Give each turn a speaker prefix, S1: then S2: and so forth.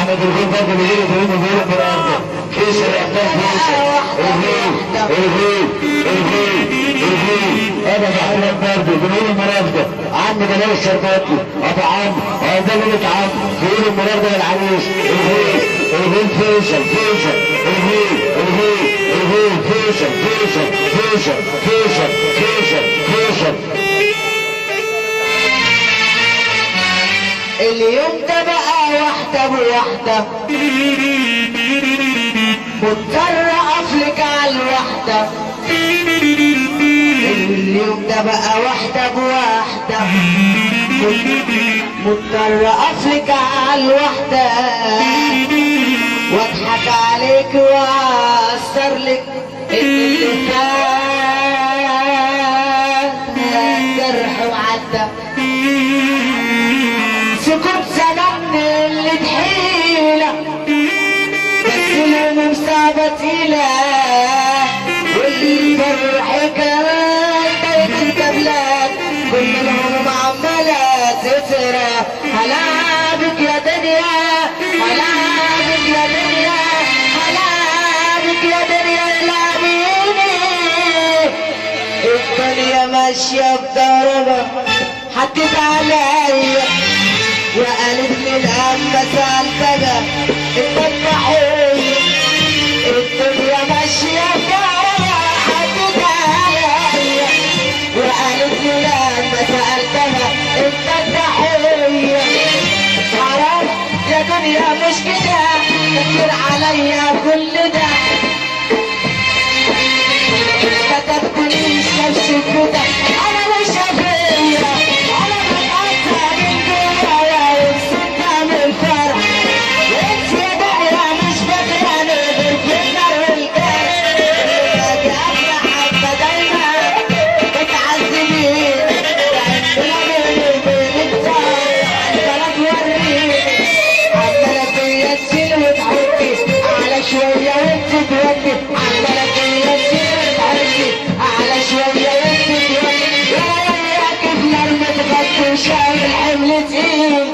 S1: احمد الغول برضه بيجيله بيقوم بيقول النهارده فيصل يا ابطال فيصل الغول ابعد عنك برضه بيقول النهارده عم جمال الشرباطي ابو عمرو ده ولد عم بيقول النهارده للعريس الغول فيصل الغول فيصل
S2: اليوم ده بقى واحدة بواحدة مضطر اقفلك على الوحدة. اليوم ده بقى واحدة بواحدة مضطر اقفلك على الوحدة واضحك عليك واقصر لك اللي فات جرح وعدى. سكوت زمان اللي تحيلة بس الهموم صعبة تقيلة والفرح كان بيت الكبلات كل الهموم عمالة تسرى. هلعبك يا دنيا هلعبك يا دنيا هلعبك يا دنيا العبيني. الدنيا ماشية بضربة حكت عليا وقالت لي لما سألتها انت الضحية. الدنيا ماشية بضربة حكت عليا وقالت لي لما سألتها انت الضحية. حرام يا دنيا مش كده كتير عليا كل ده كتبتليش نفس الكده انا مش هفيا انا بتقطع من جوايا وبسيبها من الفرح وانت يا دنيا مش فاكراني غير في النار والجرح. باجي افرح حتى دايما بتعذبيني عندنا بينك طار عمالة توريني عمالة فيا تشيل وتحطي على شوية وانت تودي عمالة فيا تشيل وتحطي على شوية وانت تودي. يا وياك في نار متغطي وشايل حمل تقيل